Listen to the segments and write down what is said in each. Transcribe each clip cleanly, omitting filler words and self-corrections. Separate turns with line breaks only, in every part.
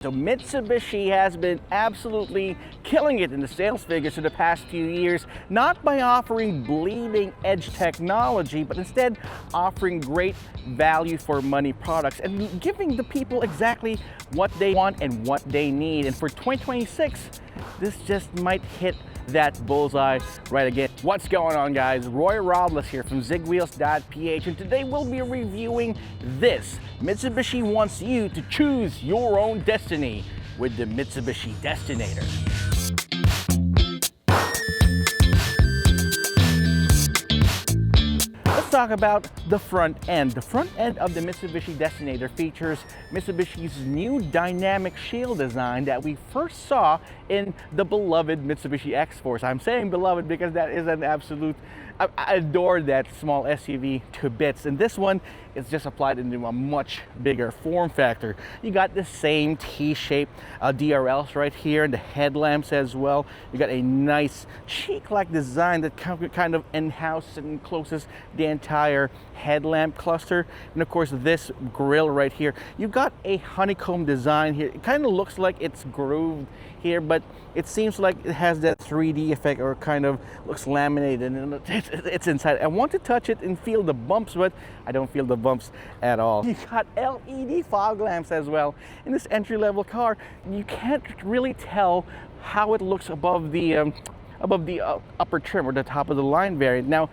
So Mitsubishi has been absolutely killing it in the sales figures for the past few years, not by offering bleeding edge technology, but instead offering great value for money products and giving the people exactly what they want and what they need. And for 2026, this just might hit that bullseye right again. What's going on, guys? Roy Robles here from Zigwheels.Ph, and today we'll be reviewing this. Mitsubishi wants you to choose your own destiny with the Mitsubishi Destinator. Let's talk about the front end. The front end of the Mitsubishi Destinator features Mitsubishi's new dynamic shield design that we first saw in the beloved Mitsubishi X-Force. I'm saying beloved because that is an absolute, I adore that small SUV to bits, and this one is just applied into a much bigger form factor. You got the same T-shaped DRLs right here, and the headlamps as well. You got a nice chic-like design that kind of in-house and encloses the entire headlamp cluster. And of course this grille right here, you've got a honeycomb design here. It kind of looks like it's grooved here, but it seems like it has that 3D effect, or kind of looks laminated, and it's inside. I want to touch it and feel the bumps, but I don't feel the bumps at all. You got LED fog lamps as well in this entry-level car. You can't really tell how it looks above the upper trim or the top of the line variant. Now,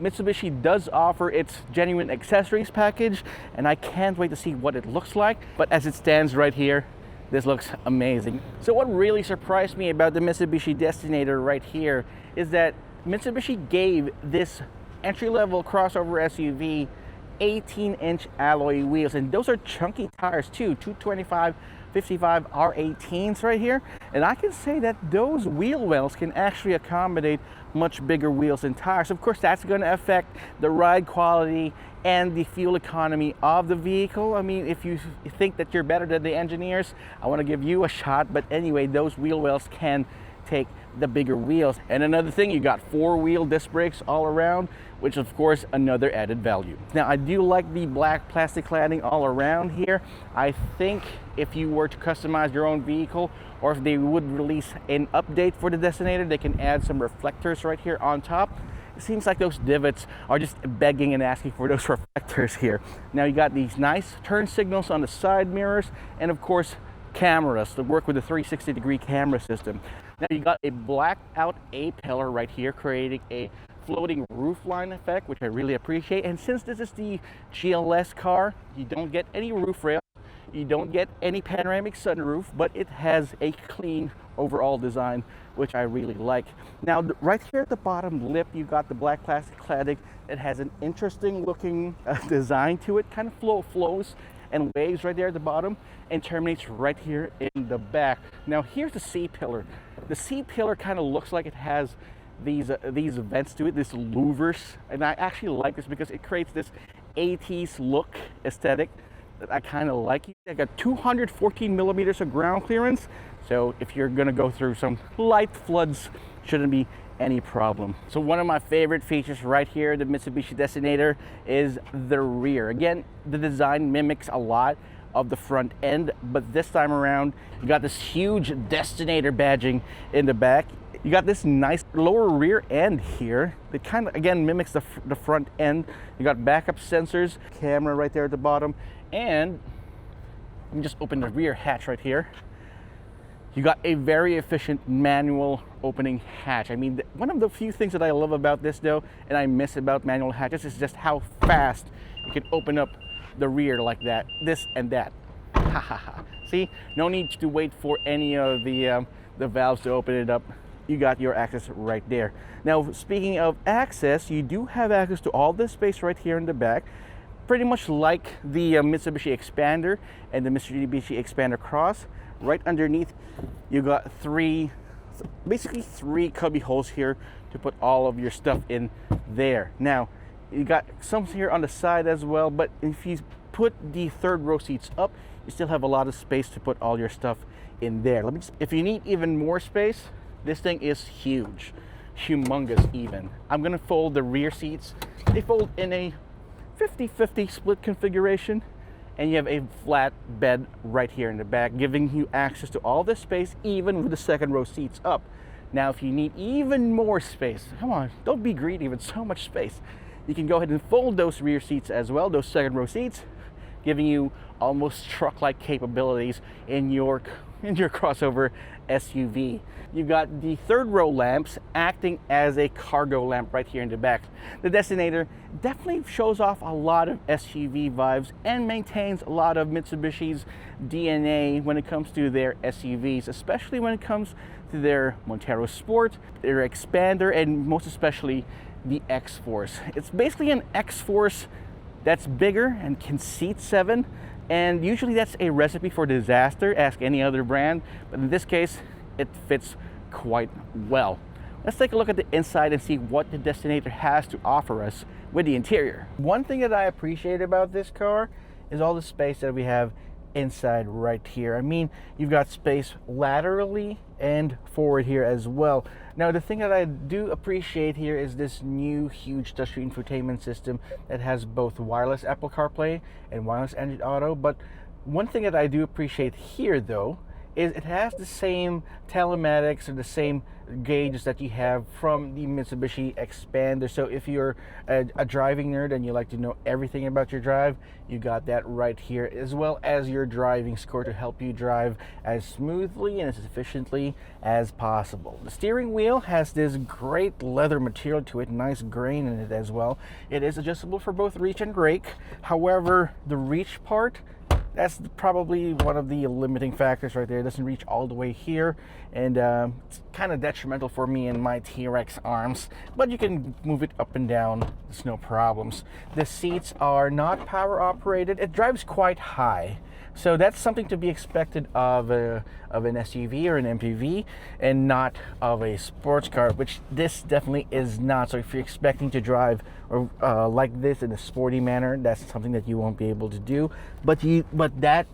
Mitsubishi does offer its genuine accessories package, and I can't wait to see what it looks like. But as it stands right here, this looks amazing. So what really surprised me about the Mitsubishi Destinator right here is that Mitsubishi gave this entry-level crossover SUV 18-inch alloy wheels, and those are chunky tires too, 225/55 R18s right here. And I can say that those wheel wells can actually accommodate much bigger wheels and tires. Of course, that's going to affect the ride quality and the fuel economy of the vehicle. I mean, if you think that you're better than the engineers, I want to give you a shot. But anyway, those wheel wells can take the bigger wheels. And another thing, you got 4-wheel disc brakes all around, which of course another added value. Now, I do like the black plastic cladding all around here. I think if you were to customize your own vehicle, or if they would release an update for the Destinator, they can add some reflectors right here on top. It seems like those divots are just begging and asking for those reflectors here. Now, you got these nice turn signals on the side mirrors, and of course cameras to work with the 360-degree camera system. Now, you got a blacked out A-pillar right here, creating a floating roofline effect, which I really appreciate. And since this is the GLS car, you don't get any roof rail, you don't get any panoramic sunroof, but it has a clean overall design, which I really like. Now, right here at the bottom lip, you got the black plastic cladding. It has an interesting looking design to it, kind of flows and waves right there at the bottom and terminates right here in the back. Now, here's the C-pillar. The C-pillar kind of looks like it has these vents to it, this louvers, and I actually like this because it creates this 80s look aesthetic that I kind of like. I got 214 millimeters of ground clearance, so if you're gonna go through some light floods, shouldn't be any problem. So one of my favorite features right here, the Mitsubishi Destinator, is the rear. Again, the design mimics a lot of the front end, but this time around, you got this huge Destinator badging in the back. You got this nice lower rear end here that kind of, again, mimics the front end. You got backup sensors, camera right there at the bottom, and let me just open the rear hatch right here. You got a very efficient manual opening hatch. I mean, one of the few things that I love about this though, and I miss about manual hatches, is just how fast you can open up the rear like that, this and that. Ha ha ha. See, no need to wait for any of the valves to open it up. You got your access right there. Now, speaking of access, you do have access to all this space right here in the back, pretty much like the Mitsubishi Xpander and the Mitsubishi Xpander Cross. Right underneath, you got basically three cubby holes here to put all of your stuff in there. Now, you got some here on the side as well, but if you put the third row seats up, you still have a lot of space to put all your stuff in there. If you need even more space, this thing is huge, humongous even. I'm gonna fold the rear seats. They fold in a 50-50 split configuration, and you have a flat bed right here in the back, giving you access to all this space, even with the second row seats up. Now, if you need even more space, come on, don't be greedy with so much space. You can go ahead and fold those rear seats as well, those second row seats, giving you almost truck-like capabilities in your crossover SUV. You've got the third row lamps acting as a cargo lamp right here in the back. The Destinator definitely shows off a lot of SUV vibes and maintains a lot of Mitsubishi's DNA when it comes to their SUVs, especially when it comes to their Montero Sport, their Xpander, and most especially the X-Force. It's basically an X-Force that's bigger and can seat 7, and usually that's a recipe for disaster. Ask any other brand, but in this case it fits quite well. Let's take a look at the inside and see what the Destinator has to offer us with the interior. One thing that I appreciate about this car is all the space that we have inside right here. I mean, you've got space laterally and forward here as well. Now, the thing that I do appreciate here is this new huge touchscreen infotainment system that has both wireless Apple CarPlay and wireless Android Auto. But one thing that I do appreciate here, though, is it has the same telematics or the same gauges that you have from the Mitsubishi Xpander. So if you're a driving nerd and you like to know everything about your drive, you got that right here, as well as your driving score to help you drive as smoothly and as efficiently as possible. The steering wheel has this great leather material to it, nice grain in it as well. It is adjustable for both reach and rake. However, the reach part, that's probably one of the limiting factors right there. It doesn't reach all the way here, and it's kind of detrimental for me and my T-Rex arms, but you can move it up and down. There's no problems. The seats are not power operated. It drives quite high, so that's something to be expected of an SUV or an MPV, and not of a sports car, which this definitely is not. So if you're expecting to drive or like this in a sporty manner, that's something that you won't be able to do. But that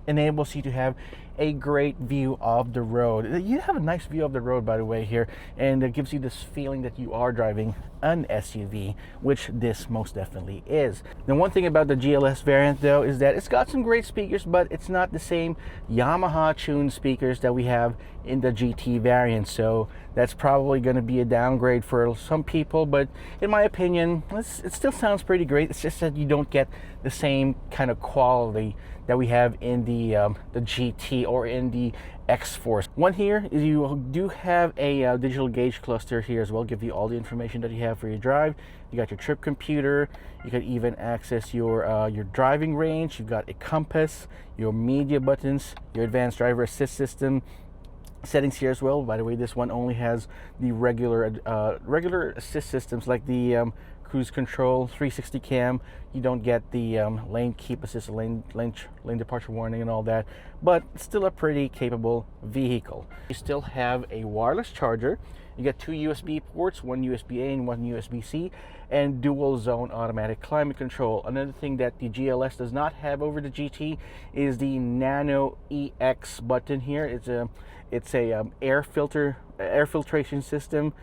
enables you to have a great view of the road. You have a nice view of the road, by the way, here, and it gives you this feeling that you are driving an SUV, which this most definitely is. The one thing about the GLS variant, though, is that it's got some great speakers, but it's not the same Yamaha tuned speakers that we have in the GT variant. So that's probably going to be a downgrade for some people, but in my opinion, it still sounds pretty great. It's just that you don't get the same kind of quality that we have in the GT or in the X-Force. One here is you do have a digital gauge cluster here as well, give you all the information that you have for your drive. You got your trip computer. You can even access your driving range. You've got a compass, your media buttons, your advanced driver assist system settings here as well. By the way, this one only has the regular assist systems like the cruise control, 360 cam. You don't get the lane keep assist, lane departure warning and all that, but still a pretty capable vehicle. You still have a wireless charger. You get 2 USB ports, one USB-A and one USB-C, and dual zone automatic climate control. Another thing that the GLS does not have over the GT is the Nano EX button here. It's a air filtration system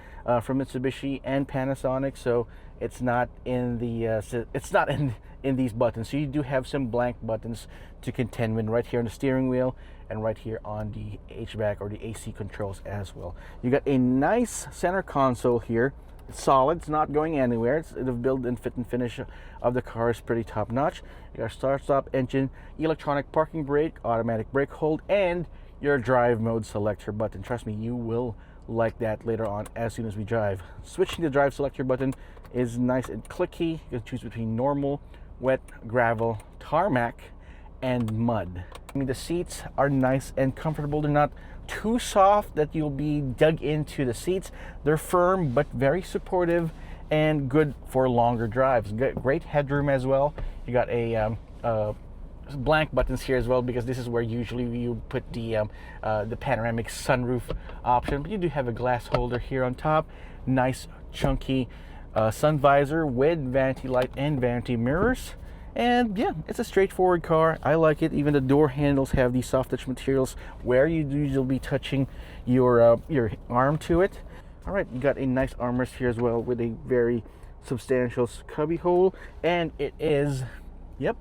from Mitsubishi and Panasonic, so it's not in these buttons. So you do have some blank buttons to contend with right here on the steering wheel and right here on the HVAC or the AC controls as well. You got a nice center console here. It's solid, it's not going anywhere. The build and fit and finish of the car is pretty top notch. You got start-stop engine, electronic parking brake, automatic brake hold, and your drive mode selector button. Trust me, you will like that later on as soon as we drive. Switching the drive selector button is nice and clicky. You can choose between normal, wet, gravel, tarmac, and mud. I mean, the seats are nice and comfortable. They're not too soft that you'll be dug into the seats. They're firm but very supportive and good for longer drives. Great headroom as well. You got a blank buttons here as well, because this is where usually you put the panoramic sunroof option. But you do have a glass holder here on top. Nice chunky sun visor with vanity light and vanity mirrors. And yeah, it's a straightforward car. I like it. Even the door handles have these soft touch materials where you usually be touching your arm to it. All right, you got a nice armrest here as well with a very substantial cubby hole, and it is, yep,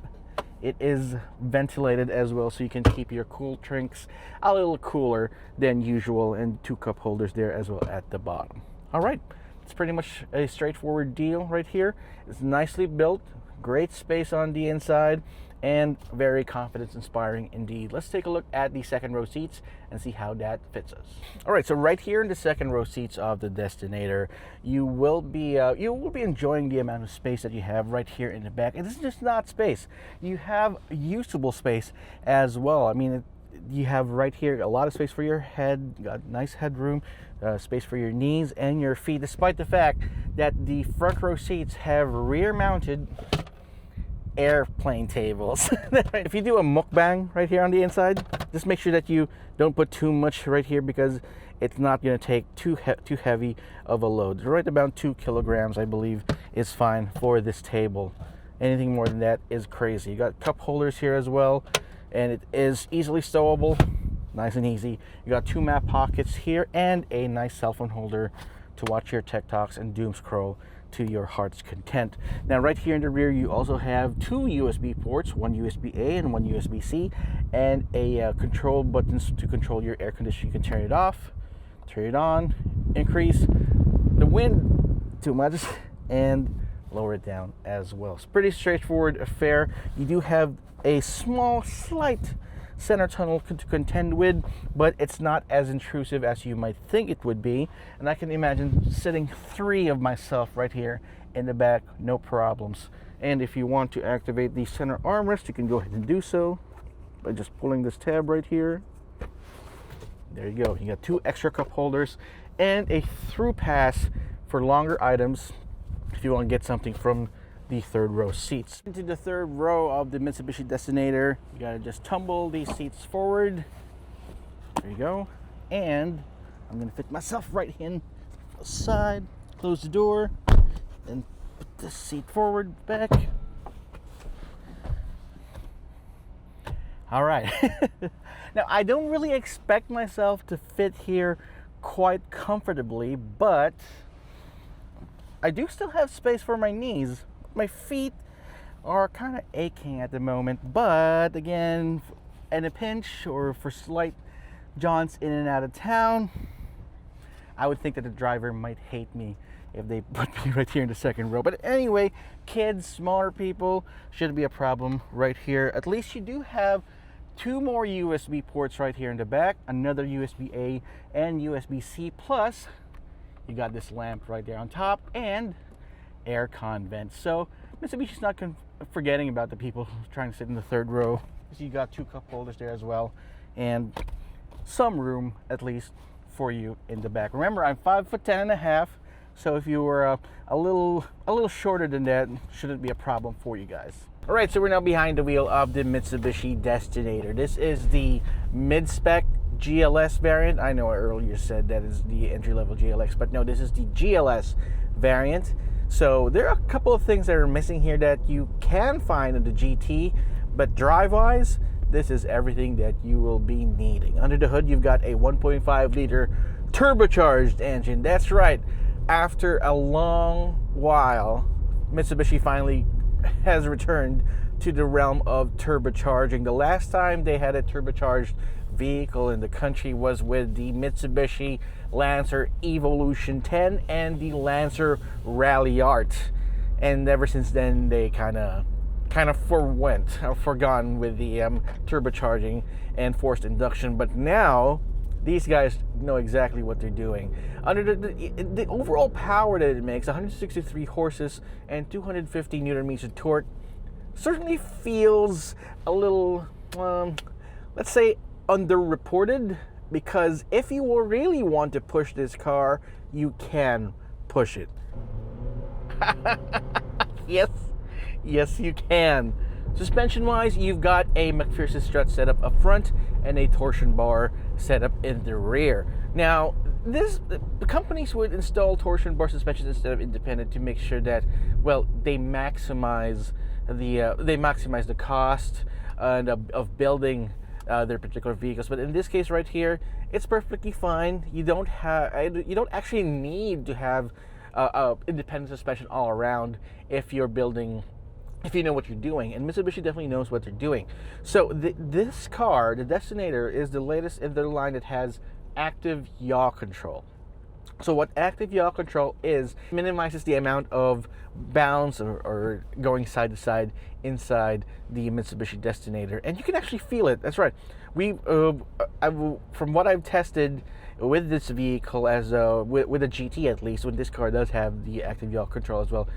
It is ventilated as well, so you can keep your cool drinks a little cooler than usual, and 2 cup holders there as well at the bottom. All right, it's pretty much a straightforward deal right here. It's nicely built, great space on the inside, and very confidence inspiring indeed. Let's take a look at the second row seats and see how that fits us. All right, so right here in the second row seats of the Destinator, you will be enjoying the amount of space that you have right here in the back. And this is just not space. You have usable space as well. I mean, you have right here a lot of space for your head, you got nice headroom, space for your knees and your feet, despite the fact that the front row seats have rear mounted airplane tables. If you do a mukbang right here on the inside, just make sure that you don't put too much right here, because it's not going to take too heavy of a load. Right about 2 kilograms, I believe, is fine for this table. Anything more than that is crazy. You got cup holders here as well, and it is easily stowable, nice and easy. You got 2 map pockets here and a nice cell phone holder to watch your tech talks and doom scroll to your heart's content. Now right here in the rear, you also have 2 USB ports, one USB-A and one USB-C, and a control buttons to control your air conditioning. You can turn it off, turn it on, increase the wind too much, and lower it down as well. It's pretty straightforward affair. You do have a small, slight center tunnel to contend with, but it's not as intrusive as you might think it would be. And I can imagine sitting 3 of myself right here in the back, no problems. And if you want to activate the center armrest, you can go ahead and do so by just pulling this tab right here. There you go. You got 2 extra cup holders and a through pass for longer items if you want to get something from the third row seats. Into the third row of the Mitsubishi Destinator, you gotta just tumble these seats forward. There you go. And I'm gonna fit myself right in the side, close the door, and put this seat forward, back. All right. Now, I don't really expect myself to fit here quite comfortably, but I do still have space for my knees. My feet are kind of aching at the moment, but again, in a pinch or for slight jaunts in and out of town, I would think that the driver might hate me if they put me right here in the second row. But anyway, kids, smaller people, shouldn't be a problem right here. At least you do have 2 more USB ports right here in the back, another USB-A and USB-C, plus you got this lamp right there on top and aircon vents. So Mitsubishi's not forgetting about the people trying to sit in the third row. So you got 2 cup holders there as well, and some room at least for you in the back. Remember, I'm 5'10.5", so if you were a little shorter than that, shouldn't be a problem for you guys. All right, so we're now behind the wheel of the Mitsubishi Destinator. This is the mid-spec GLS variant. I know I earlier said that is the entry-level GLX, but no, this is the GLS variant. So there are a couple of things that are missing here that you can find in the GT, but drive-wise, this is everything that you will be needing. Under the hood, you've got a 1.5 liter turbocharged engine. That's right. After a long while, Mitsubishi finally has returned to the realm of turbocharging. The last time they had a turbocharged vehicle in the country was with the Mitsubishi Lancer Evolution 10 and the Lancer Rally Art, and ever since then they kind of forgone with the turbocharging and forced induction. But now these guys know exactly what they're doing. Under the overall power that it makes, 163 horses and 250 newton meters of torque, certainly feels a little, let's say, underreported, because if you really want to push this car, you can push it. Yes, you can. Suspension wise, you've got a McPherson strut setup up front and a torsion bar setup in the rear. Now, the companies would install torsion bar suspension instead of independent to make sure that, well, they maximize the cost of building their particular vehicles. But in this case right here, it's perfectly fine. You don't actually need to have independent suspension all around if you're building if you know what you're doing, and Mitsubishi definitely knows what they're doing. So this car, the Destinator, is the latest in their line that has active yaw control. So what active yaw control is, minimizes the amount of bounce or going side to side inside the Mitsubishi Destinator, and you can actually feel it. That's right. From what I've tested with this vehicle, as with a GT at least, when this car does have the active yaw control as well,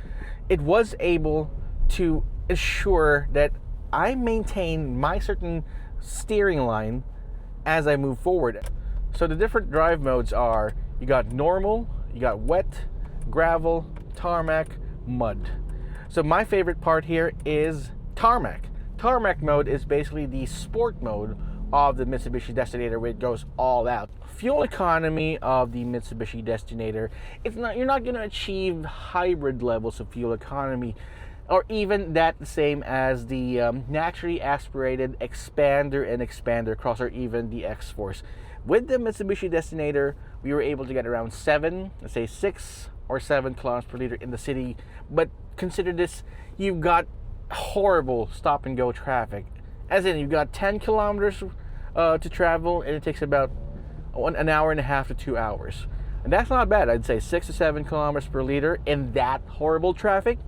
it was able to ensure that I maintain my certain steering line as I move forward. So the different drive modes are, you got normal, you got wet, gravel, tarmac, mud. So my favorite part here is tarmac. Tarmac mode is basically the sport mode of the Mitsubishi Destinator, where it goes all out. Fuel economy of the Mitsubishi Destinator, you're not going to achieve hybrid levels of fuel economy, or even that same as the naturally aspirated Xpander and Xpander Cross, or even the X-Force. With the Mitsubishi Destinator, we were able to get around 6 or 7 kilometers per liter in the city. But consider this, you've got horrible stop and go traffic. As in, you've got 10 kilometers to travel, and it takes about an hour and a half to 2 hours. And that's not bad. I'd say 6 to 7 kilometers per liter in that horrible traffic.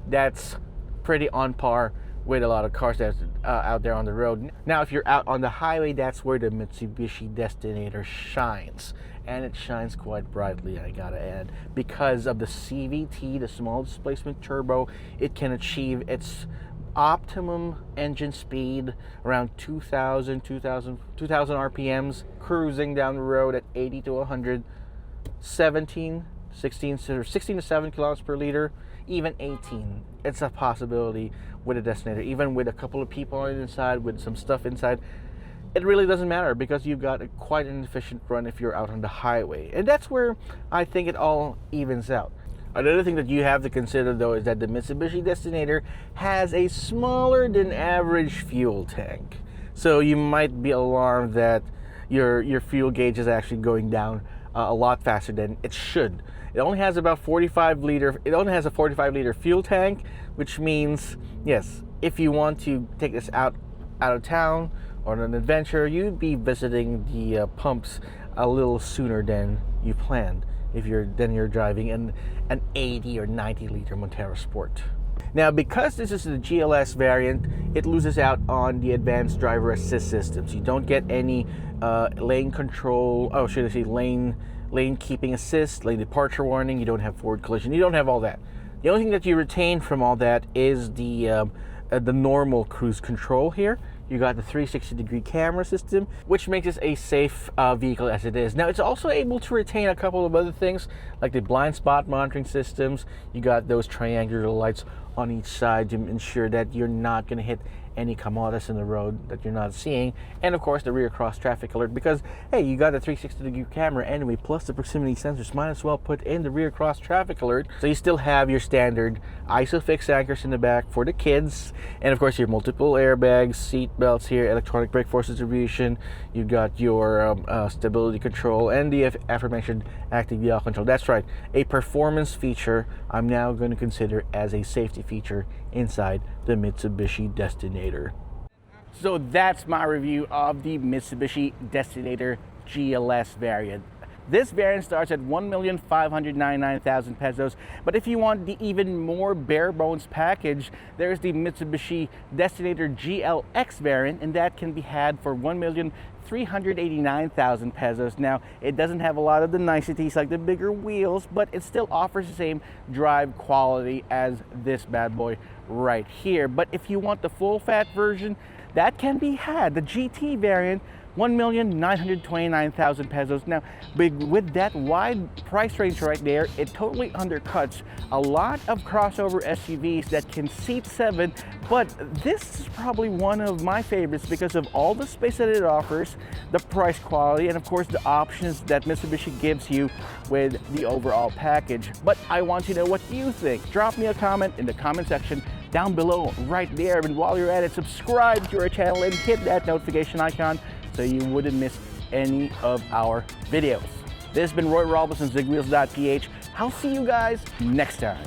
That's pretty on par with a lot of cars that's out there on the road. Now, if you're out on the highway, that's where the Mitsubishi Destinator shines. And it shines quite brightly, I gotta add. Because of the CVT, the small displacement turbo, it can achieve its optimum engine speed around 2000 RPMs, cruising down the road at 80 to 100, 16 to 7 kilometers per liter, even 18. It's a possibility with a Destinator, even with a couple of people on the inside, with some stuff inside. It really doesn't matter, because you've got quite an efficient run if you're out on the highway. And that's where I think it all evens out. Another thing that you have to consider, though, is that the Mitsubishi Destinator has a smaller than average fuel tank. So you might be alarmed that your fuel gauge is actually going down a lot faster than it should. It only has about 45 liter. It only has a 45 liter fuel tank, which means, yes, if you want to take this out of town or on an adventure, you'd be visiting the pumps a little sooner than you planned if you're driving an 80 or 90 liter Montero Sport. Now, because this is the GLS variant, it loses out on the advanced driver assist systems. You don't get any lane control, lane keeping assist, lane departure warning. You don't have forward collision. You don't have all that. The only thing that you retain from all that is the normal cruise control here. You got the 360-degree camera system, which makes this a safe vehicle as it is. Now, it's also able to retain a couple of other things, like the blind spot monitoring systems. You got those triangular lights on each side to ensure that you're not going to hit any kamotas in the road that you're not seeing. And of course, the rear cross traffic alert, because hey, you got a 360-degree camera anyway, plus the proximity sensors. Might as well put in the rear cross traffic alert. So you still have your standard ISOFIX anchors in the back for the kids, and of course your multiple airbags, seat belts here, electronic brake force distribution. You got your stability control and the aforementioned active yaw control. That's right, a performance feature I'm now going to consider as a safety feature inside the Mitsubishi Destinator. So that's my review of the Mitsubishi Destinator GLS variant. This variant starts at 1,599,000 pesos, but if you want the even more bare bones package, there's the Mitsubishi Destinator GLX variant, and that can be had for 1,389,000 pesos. Now, it doesn't have a lot of the niceties like the bigger wheels, but it still offers the same drive quality as this bad boy right here. But if you want the full fat version, that can be had, the GT variant, 1,929,000 pesos. Now, with that wide price range right there, it totally undercuts a lot of crossover SUVs that can seat 7, but this is probably one of my favorites because of all the space that it offers, the price quality, and of course the options that Mitsubishi gives you with the overall package. But I want to know what you think. Drop me a comment in the comment section down below right there, and while you're at it, subscribe to our channel and hit that notification icon so you wouldn't miss any of our videos. This has been Roy Robles from Zigwheels.Ph. I'll see you guys next time.